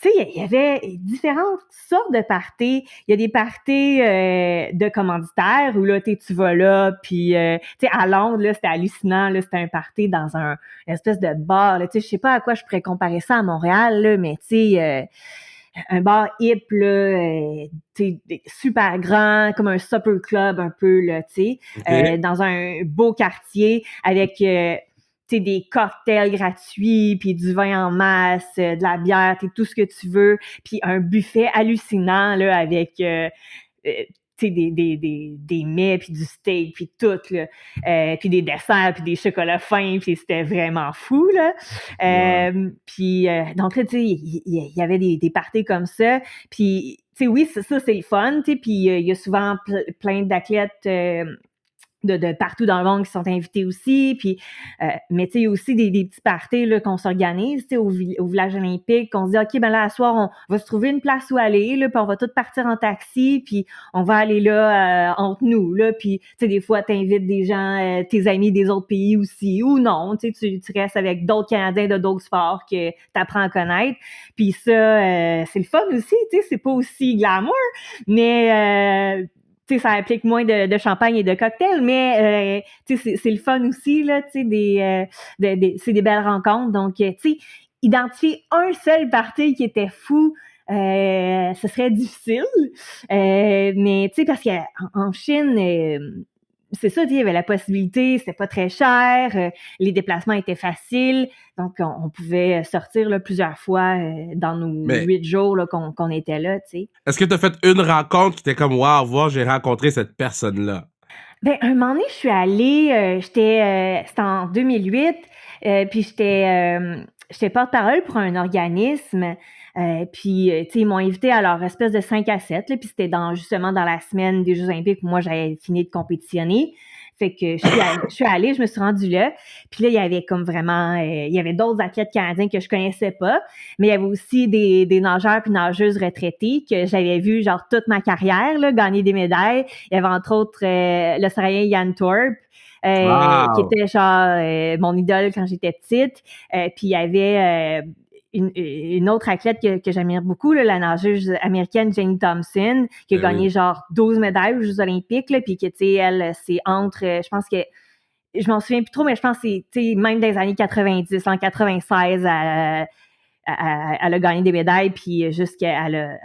tu sais, il y avait différentes sortes de parties. Il y a des parties de commanditaires où là, tu vas là, puis tu sais, à Londres, là, c'était hallucinant. Là, c'était un party dans une espèce de bar. Tu sais, je sais pas à quoi je pourrais comparer ça à Montréal, là, mais tu sais, un bar hip, là, tu sais, super grand, comme un supper club un peu, là, tu sais, dans un beau quartier avec des cocktails gratuits, puis du vin en masse, de la bière, tout ce que tu veux, puis un buffet hallucinant là avec des mets, puis du steak, puis tout, là. Puis des desserts, puis des chocolats fins, puis c'était vraiment fou, là. Puis, donc là, tu sais, il y avait des parties comme ça. Puis, tu sais, oui, ça, c'est le fun, tu sais, puis il y a souvent plein d'athlètes de partout dans le monde qui sont invités aussi. Puis, mais tu sais, il y a aussi des petits parties là, qu'on s'organise, tu sais, au village olympique, qu'on se dit, OK, ben là, à soir, on va se trouver une place où aller, là, puis on va tous partir en taxi, puis on va aller là entre nous, là. Puis, tu sais, des fois, t'invites des gens, tes amis des autres pays aussi, ou non, tu sais, tu restes avec d'autres Canadiens de d'autres sports que t'apprends à connaître. Puis ça, c'est le fun aussi, tu sais, c'est pas aussi glamour, mais tu sais, ça implique moins de champagne et de cocktails, mais tu sais, c'est le fun aussi, là, tu sais, c'est des belles rencontres. Donc, tu sais, identifier un seul party qui était fou, ce serait difficile. Mais, tu sais, parce qu'en Chine, c'est ça, il y avait la possibilité, c'était pas très cher, les déplacements étaient faciles, donc on pouvait sortir là, plusieurs fois dans nos 8 jours là, qu'on était là, tu sais. Est-ce que tu as fait une rencontre qui était comme, waouh, voir, j'ai rencontré cette personne-là? Ben, un moment donné, je suis allée, c'était en 2008, puis j'étais porte-parole pour un organisme, puis, tu sais, ils m'ont invité à leur espèce de 5 à 7, là, puis c'était justement dans la semaine des Jeux olympiques où moi, j'avais fini de compétitionner. Fait que je suis allée, je me suis rendue là. Puis là, il y avait comme vraiment, il y avait d'autres athlètes canadiens que je connaissais pas, mais il y avait aussi des nageurs puis nageuses retraités que j'avais vu genre toute ma carrière là, gagner des médailles. Il y avait entre autres l'Australien Yann Thorpe, qui était genre mon idole quand j'étais petite. Puis il y avait une autre athlète que j'admire beaucoup, là, la nageuse américaine Jenny Thompson, qui a gagné genre 12 médailles aux Jeux olympiques, là, puis que, tu sais, elle, c'est entre, je pense que, je m'en souviens plus trop, mais je pense que c'est, tu sais, même des années 90, en 96, elle a gagné des médailles, puis elle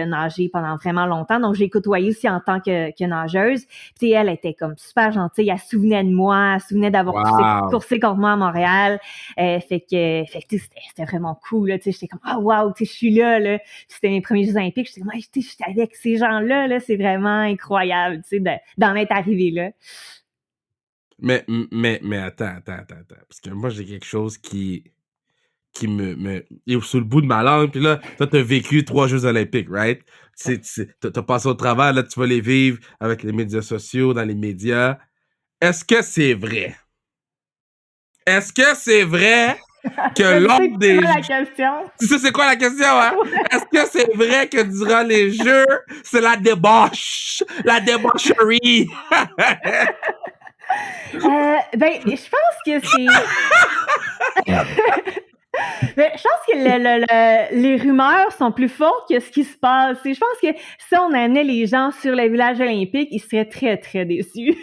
a nagé pendant vraiment longtemps. Donc, j'ai côtoyé aussi en tant que nageuse. Puis, elle était comme super gentille. Elle se souvenait de moi. Elle se souvenait d'avoir coursé contre moi à Montréal. Fait que c'était vraiment cool. Là, j'étais comme, oh, wow, je suis là. C'était mes premiers Jeux olympiques. J'étais comme, je suis avec ces gens-là. Là, c'est vraiment incroyable d'en être arrivé là. Mais attends. Parce que moi, j'ai quelque chose qui est sous le bout de ma langue. Puis là, toi, t'as vécu 3 Jeux olympiques, right? T'as passé au travers, là, tu vas les vivre avec les médias sociaux, dans les médias. Est-ce que c'est vrai Est-ce que c'est vrai que Je lors sais des... pas la question. Tu sais c'est quoi la question, hein? Est-ce que c'est vrai que durant les jeux, c'est la débauche? La débaucherie? Ben, je pense que c'est... Ben, je pense que les rumeurs sont plus fortes que ce qui se passe. Et je pense que si on amenait les gens sur le village olympique, ils seraient très, très déçus.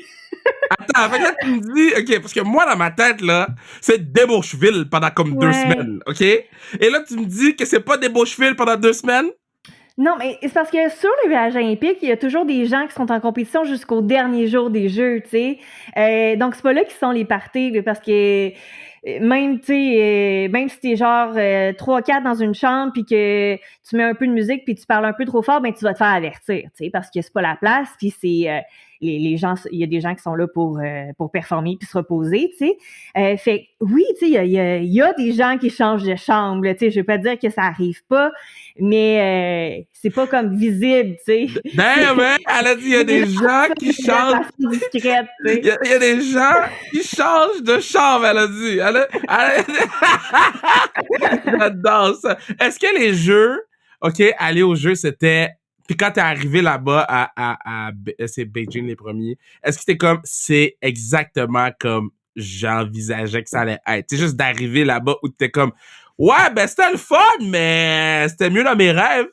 Attends, fait que là, tu me dis, OK, parce que moi, dans ma tête, là, c'est Débaucheville pendant comme 2 Ouais. semaines, OK? Et là, tu me dis que c'est pas Débaucheville pendant 2 semaines? Non, mais c'est parce que sur le village olympique, il y a toujours des gens qui sont en compétition jusqu'au dernier jour des Jeux, tu sais. Donc, c'est pas là qu'ils sont les parties, là, parce que même, tu sais, même si t'es genre 3-4 dans une chambre, puis que tu mets un peu de musique, puis tu parles un peu trop fort, ben tu vas te faire avertir, tu sais, parce que c'est pas la place, puis c'est... les gens, il y a des gens qui sont là pour performer puis se reposer, tu sais. Fait oui, tu sais, il y a des gens qui changent de chambre, tu sais. Je veux pas dire que ça arrive pas, mais c'est pas comme visible, tu sais. Damn, man! Elle a dit, il y a des gens qui De changent. façon discrète, tu Il y, sais. a, il y a des gens qui changent de chambre, elle a dit. J'adore ça. Est-ce que les jeux, OK, aller aux jeux, c'était... Puis quand t'es arrivé là-bas c'est Beijing les premiers, est-ce que c'était comme, c'est exactement comme j'envisageais que ça allait être? C'est juste d'arriver là-bas où t'es comme, ouais, ben c'était le fun, mais c'était mieux dans mes rêves.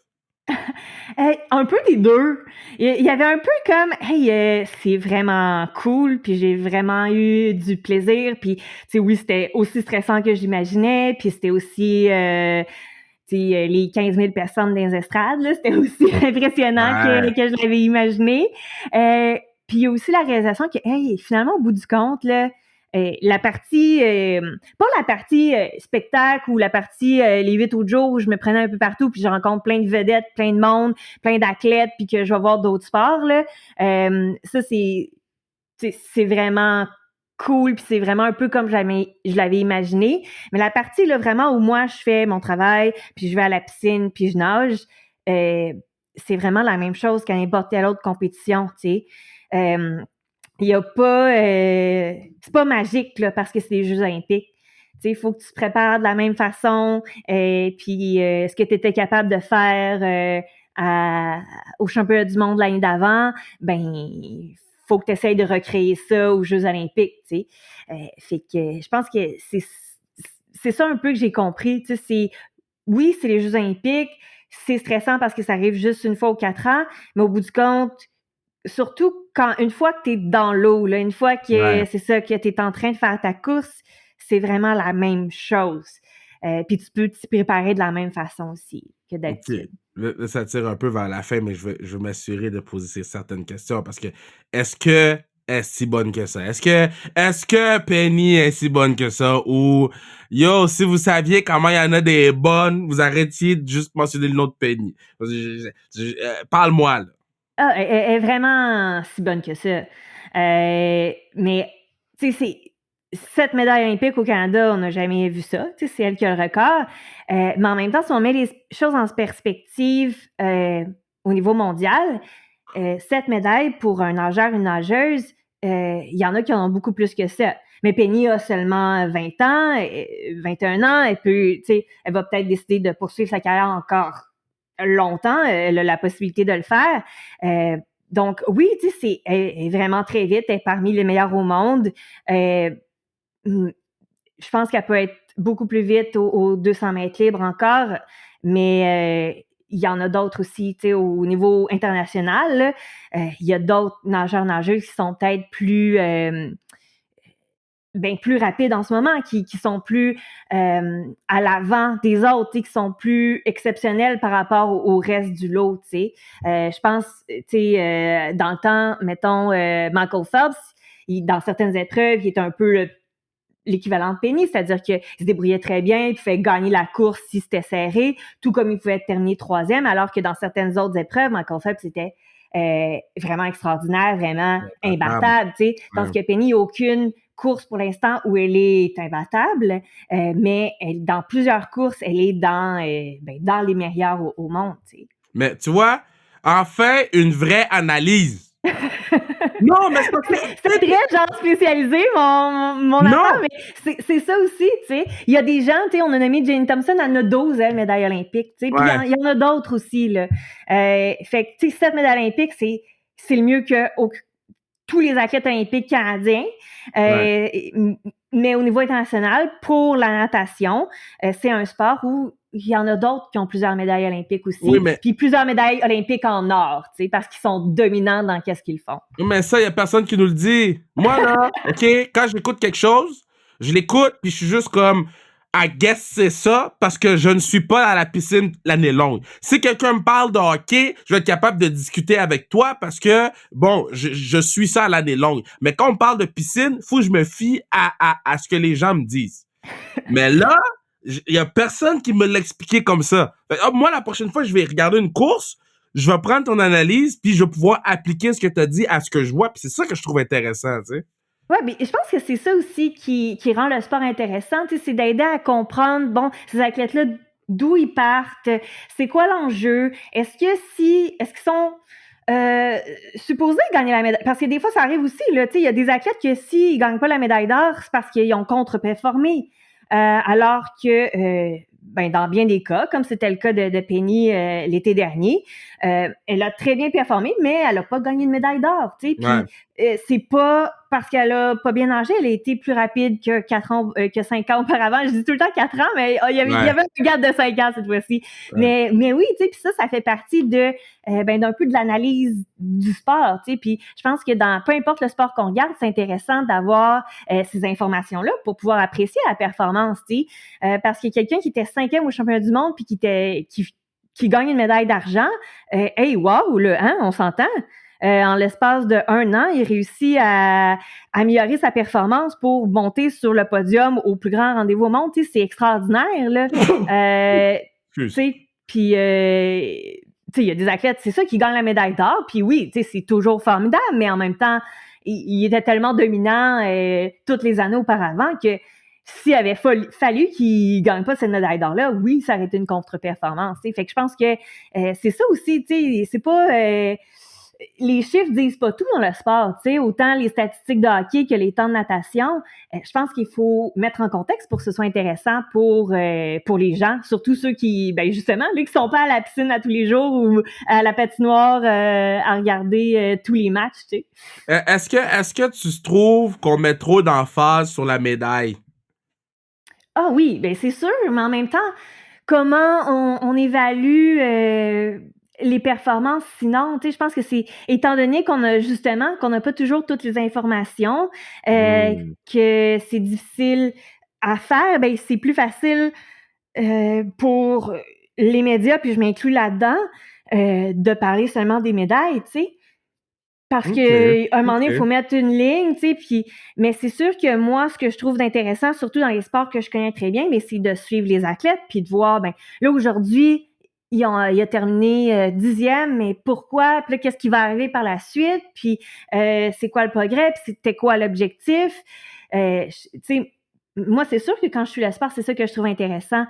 Un peu des deux. Il y avait un peu comme, hey, c'est vraiment cool, puis j'ai vraiment eu du plaisir, puis tu sais, oui, c'était aussi stressant que j'imaginais, puis c'était aussi, tu sais, les 15 000 personnes dans les estrades, là, c'était aussi impressionnant Ouais. que je l'avais imaginé. Puis il y a aussi la réalisation que, hey, finalement, au bout du compte, là, la partie, pas la partie spectacle ou la partie les 8 autres jours où je me prenais un peu partout puis je rencontre plein de vedettes, plein de monde, plein d'athlètes puis que je vais voir d'autres sports, là. Ça, c'est vraiment cool puis c'est vraiment un peu comme je l'avais imaginé. Mais la partie, là, vraiment où moi, je fais mon travail puis je vais à la piscine puis je nage, euh, c'est vraiment la même chose qu'à n'importe quelle autre compétition, tu sais. Euh, il y a pas, c'est pas magique là, parce que c'est les Jeux olympiques. Tu sais, il faut que tu te prépares de la même façon. Puis ce que tu étais capable de faire au championnat du monde l'année d'avant, ben faut que tu essayes de recréer ça aux Jeux olympiques. Tu sais, fait que je pense que c'est ça un peu que j'ai compris. Tu sais, c'est oui, c'est les Jeux olympiques. C'est stressant parce que ça arrive juste une fois aux 4 ans, mais au bout du compte, surtout quand une fois que tu es dans l'eau, là, une fois que Ouais. c'est ça, que tu es en train de faire ta course, c'est vraiment la même chose. Puis tu peux t'y préparer de la même façon aussi que OK. d'habitude. Là, ça tire un peu vers la fin, mais je vais m'assurer de poser certaines questions parce que est-ce que est si bonne que ça? Est-ce que Penny est si bonne que ça? Ou yo, si vous saviez comment il y en a des bonnes, vous arrêtiez de juste mentionner le nom de Penny. Parle-moi, là. Ah, elle est vraiment si bonne que ça. Mais, tu sais, c'est 7 médailles olympiques au Canada, on n'a jamais vu ça. Tu sais, c'est elle qui a le record. Mais en même temps, si on met les choses en perspective au niveau mondial, 7 médailles pour un nageur, une nageuse, il y en a qui en ont beaucoup plus que ça. Mais Penny a seulement 20 ans, 21 ans. Elle va peut-être décider de poursuivre sa carrière encore longtemps, elle a la possibilité de le faire. Donc, oui, tu sais, elle est vraiment très vite, elle est parmi les meilleures au monde. Je pense qu'elle peut être beaucoup plus vite aux 200 mètres libres encore, mais il y en a d'autres aussi, tu sais, au niveau international. Là, il y a d'autres nageurs-nageuses qui sont peut-être plus rapides en ce moment, qui sont plus à l'avant des autres, qui sont plus exceptionnels par rapport au reste du lot. Je pense, dans le temps, mettons, Michael Phelps, dans certaines épreuves, il est un peu l'équivalent de Penny, c'est-à-dire qu'il se débrouillait très bien, il pouvait gagner la course si c'était serré, tout comme il pouvait terminer troisième, alors que dans certaines autres épreuves, Michael Phelps c'était vraiment extraordinaire, vraiment imbattable. Tandis que Penny, il n'y a aucune course pour l'instant où elle est imbattable, mais dans plusieurs courses, elle est dans les meilleures au monde. T'sais. Mais tu vois, enfin, une vraie analyse. Non, mais c'est pas que... C'est très genre spécialisé, mon Non. affaire, mais c'est ça aussi, tu sais. Il y a des gens, tu sais, on a nommé Jane Thompson, elle en a 12, elle, médailles olympiques, tu sais. Puis Ouais. il y en a d'autres aussi, là. Fait que, tu sais, 7 médailles olympiques, c'est le mieux que tous les athlètes olympiques canadiens. Mais au niveau international, pour la natation, c'est un sport où il y en a d'autres qui ont plusieurs médailles olympiques aussi. Oui, mais... Puis plusieurs médailles olympiques en or, tu sais, parce qu'ils sont dominants dans qu'est-ce qu'ils font. Mais ça, il n'y a personne qui nous le dit. Moi, là, OK, quand j'écoute quelque chose, je l'écoute, puis je suis juste comme, I guess c'est ça, parce que je ne suis pas à la piscine l'année longue. Si quelqu'un me parle de hockey, je vais être capable de discuter avec toi parce que, bon, je suis ça à l'année longue. Mais quand on parle de piscine, faut que je me fie à ce que les gens me disent. Mais là, il y a personne qui me l'a expliqué comme ça. Fait, moi, la prochaine fois, je vais regarder une course, je vais prendre ton analyse, puis je vais pouvoir appliquer ce que tu as dit à ce que je vois. Puis c'est ça que je trouve intéressant, tu sais. Oui, mais je pense que c'est ça aussi qui rend le sport intéressant, tu sais, c'est d'aider à comprendre, bon, ces athlètes-là, d'où ils partent, c'est quoi l'enjeu, est-ce qu'ils sont supposés gagner la médaille, parce que des fois, ça arrive aussi, là, tu sais, il y a des athlètes que s'ils gagnent pas la médaille d'or, c'est parce qu'ils ont contre-performé, alors que, ben, dans bien des cas, comme c'était le cas de Penny l'été dernier, elle a très bien performé, mais elle a pas gagné de médaille d'or, tu sais, puis c'est pas parce qu'elle a pas bien nagé, elle a été plus rapide que 5 ans auparavant. Je dis tout le temps 4 ans, mais il y avait un gap de 5 ans cette fois-ci. Ouais. Mais oui, tu sais, puis ça fait partie de d'un peu de l'analyse du sport, tu sais. Puis je pense que dans peu importe le sport qu'on regarde, c'est intéressant d'avoir ces informations-là pour pouvoir apprécier la performance, tu sais. Parce qu'il y a quelqu'un qui était 5e au championnat du monde puis qui gagne une médaille d'argent, hey, wow, là, hein, on s'entend. En l'espace de 1 an, il réussit à améliorer sa performance pour monter sur le podium au plus grand rendez-vous au monde. Tu sais, c'est extraordinaire, là. Tu sais, puis, tu sais, il y a des athlètes, c'est ça qui gagnent la médaille d'or. Puis oui, tu sais, c'est toujours formidable, mais en même temps, il était tellement dominant toutes les années auparavant que s'il avait fallu qu'il gagne pas cette médaille d'or-là, oui, ça aurait été une contre-performance. T'sais. Fait que je pense que c'est ça aussi, tu sais, c'est pas... les chiffres disent pas tout dans le sport, tu sais, autant les statistiques de hockey que les temps de natation. Je pense qu'il faut mettre en contexte pour que ce soit intéressant pour les gens, surtout ceux qui, ben justement, qui sont pas à la piscine à tous les jours ou à la patinoire à regarder tous les matchs, tu sais. Est-ce que tu trouves qu'on met trop d'emphase sur la médaille? Ah oui, ben c'est sûr, mais en même temps, comment on évalue les performances sinon, tu sais, je pense que c'est, étant donné qu'on n'a pas toujours toutes les informations, que c'est difficile à faire, ben c'est plus facile pour les médias, puis je m'inclus là-dedans, de parler seulement des médailles, tu sais. Parce qu'à un moment donné, il faut mettre une ligne, tu sais, mais c'est sûr que moi, ce que je trouve d'intéressant, surtout dans les sports que je connais très bien, mais c'est de suivre les athlètes, puis de voir, ben là, aujourd'hui, il a terminé 10e, mais pourquoi? Puis là, qu'est-ce qui va arriver par la suite? Puis c'est quoi le progrès? Puis c'était quoi l'objectif? Tu sais, moi, c'est sûr que quand je suis le sport, c'est ça que je trouve intéressant.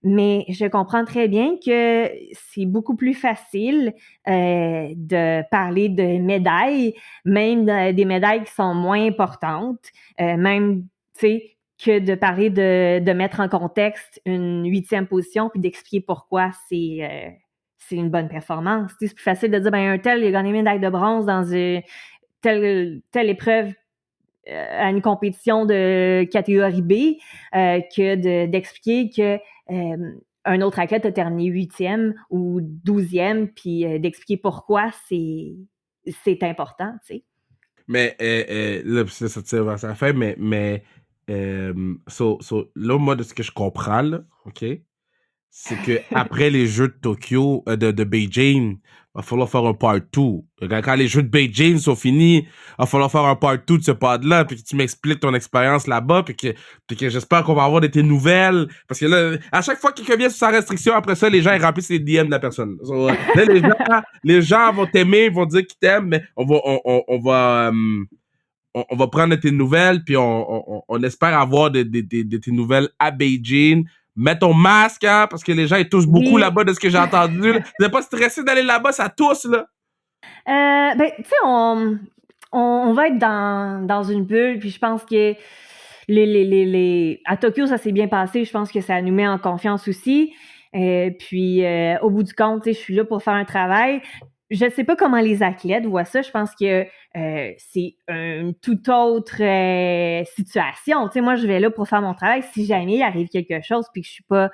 Mais je comprends très bien que c'est beaucoup plus facile de parler de médailles, même des médailles qui sont moins importantes, même, tu sais, que de parler de mettre en contexte une 8e position puis d'expliquer pourquoi c'est une bonne performance. Tu sais, c'est plus facile de dire, ben un tel, il a gagné une médaille de bronze dans telle épreuve à une compétition de catégorie B que d'expliquer que un autre athlète a terminé 8e ou 12e, puis d'expliquer pourquoi c'est important, tu sais. Mais là, ça tire vers sa fin, mais là, moi, de ce que je comprends, là, OK, c'est que après les Jeux de Tokyo, de Beijing, il va falloir faire un part 2. Quand les Jeux de Beijing sont finis, il va falloir faire un part 2 de ce pod-là, puis que tu m'expliques ton expérience là-bas, puis que j'espère qu'on va avoir de tes nouvelles, parce que là, à chaque fois que quelqu'un vient sous sa restriction, après ça, les gens, ils remplissent les DM de la personne. Là, les gens vont t'aimer, vont dire qu'ils t'aiment, mais on va prendre tes nouvelles, puis on espère avoir de tes nouvelles à Beijing. Mets ton masque, hein, parce que les gens, ils toussent beaucoup là-bas de ce que j'ai entendu. Là. Vous n'êtes pas stressé d'aller là-bas, ça tousse, là. Tu sais, on va être dans une bulle, puis je pense que à Tokyo, ça s'est bien passé. Je pense que ça nous met en confiance aussi. Puis, au bout du compte, tu sais, je suis là pour faire un travail. Je sais pas comment les athlètes voient ça. Je pense que c'est une toute autre situation. Tu sais, moi, je vais là pour faire mon travail. Si jamais il arrive quelque chose puis que je suis pas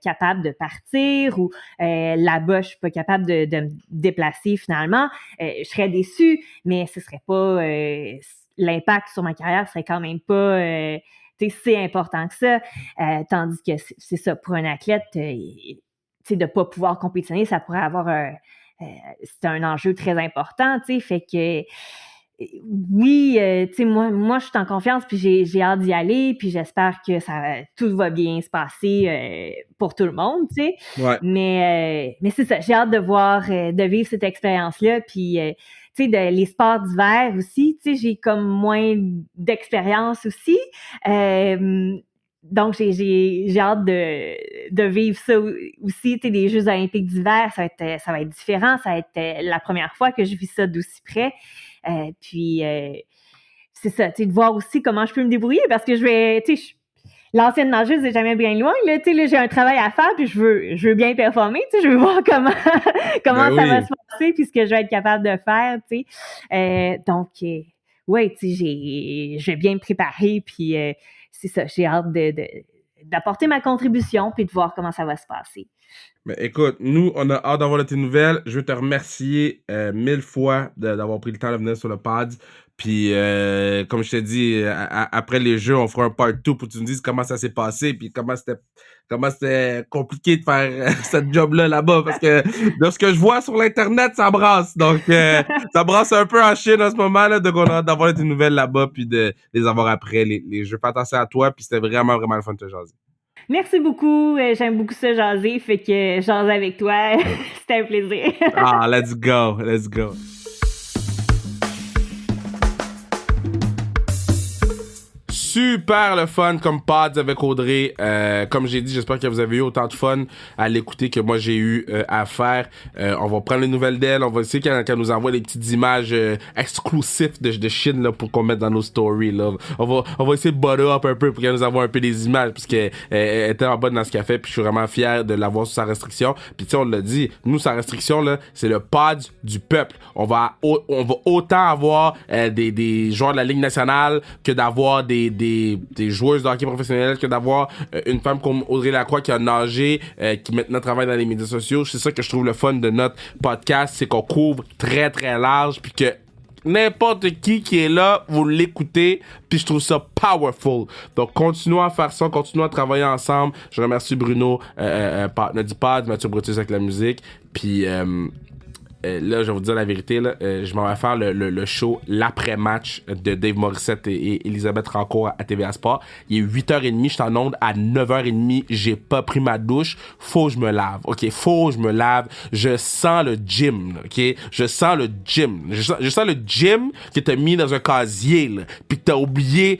capable de partir ou là-bas, je suis pas capable de me déplacer finalement, je serais déçue, mais ce serait pas... l'impact sur ma carrière serait quand même pas... c'est important que ça. Tandis que c'est ça, pour un athlète, de ne pas pouvoir compétitionner, ça pourrait avoir c'est un enjeu très important, fait que oui, moi, je suis en confiance, puis j'ai hâte d'y aller, puis j'espère que tout va bien se passer pour tout le monde, Ouais. Mais c'est ça, j'ai hâte de voir, de vivre cette expérience-là, puis les sports d'hiver aussi, j'ai comme moins d'expérience aussi. Donc, j'ai hâte de vivre ça aussi. Les Jeux olympiques d'hiver, ça va être différent. Ça va être la première fois que je vis ça d'aussi près. Puis, c'est ça, de voir aussi comment je peux me débrouiller parce que l'ancienne nageuse n'est jamais bien loin. Là, j'ai un travail à faire puis je veux bien performer. Je veux voir comment ça va se passer puis ce que je vais être capable de faire. Donc, ouais, je vais bien me préparer puis c'est ça, j'ai hâte d'apporter ma contribution puis de voir comment ça va se passer. Mais écoute, nous, on a hâte d'avoir tes nouvelles. Je veux te remercier 1000 fois d'avoir pris le temps de venir sur le pod. Puis, comme je t'ai dit, après les Jeux, on fera un part 2 pour que tu nous dises comment ça s'est passé puis comment c'était compliqué de faire cette job-là là-bas. Parce que de ce que je vois sur l'Internet, ça brasse. Donc, ça brasse un peu en Chine en ce moment, là, donc on a hâte d'avoir tes nouvelles là-bas puis de les avoir après les Jeux. Fais attention à toi, puis c'était vraiment, vraiment le fun de te jaser. Merci beaucoup. J'aime beaucoup ça jaser, fait que jaser avec toi, c'était un plaisir. Let's go. Let's go. Super le fun comme pods avec Audrey. Comme j'ai dit, j'espère que vous avez eu autant de fun à l'écouter que moi j'ai eu à faire. On va prendre les nouvelles d'elle. On va essayer qu'elle nous envoie des petites images exclusives de Chine là, pour qu'on mette dans nos stories. Là. On va essayer de butter up un peu pour qu'elle nous envoie un peu des images parce qu'elle était en bonne dans ce qu'elle fait. Puis je suis vraiment fier de l'avoir sous sa restriction. Puis tu sais, on l'a dit, nous sa restriction là, c'est le pod du peuple. On va autant avoir des joueurs de la Ligue nationale que d'avoir des joueuses de hockey professionnelles, que d'avoir une femme comme Audrey Lacroix qui a nagé, qui maintenant travaille dans les médias sociaux. C'est ça que je trouve le fun de notre podcast, c'est qu'on couvre très très large puis que n'importe qui est là, vous l'écoutez, puis je trouve ça powerful. Donc, continuons à faire ça, continuons à travailler ensemble. Je remercie Bruno, partenaire du pod, Mathieu Brutus avec la musique, puis là, je vais vous dire la vérité, là, je m'en vais faire le show l'après-match de Dave Morissette et Elisabeth Rancourt à TVA Sport. Il est 8h30, je suis en onde à 9h30, j'ai pas pris ma douche, faut que je me lave, ok? Faut que je me lave. Je sens le gym, là, ok? Je sens le gym. Je sens le gym qui t'a mis dans un casier, là, pis t'as oublié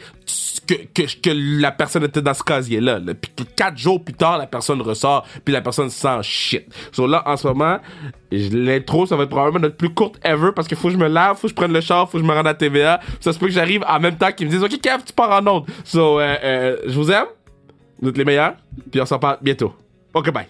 que la personne était dans ce casier-là, là. Puis que 4 jours plus tard, la personne ressort, puis la personne sent shit. So là, en ce moment, l'intro, ça va être probablement notre plus courte ever, parce qu'il faut que je me lave, faut que je prenne le char, faut que je me rende à TVA. Ça se peut que j'arrive en même temps qu'ils me disent « Ok, Kev, tu pars en onde. » So, je vous aime, vous êtes les meilleurs, puis on s'en parle bientôt. Ok, bye.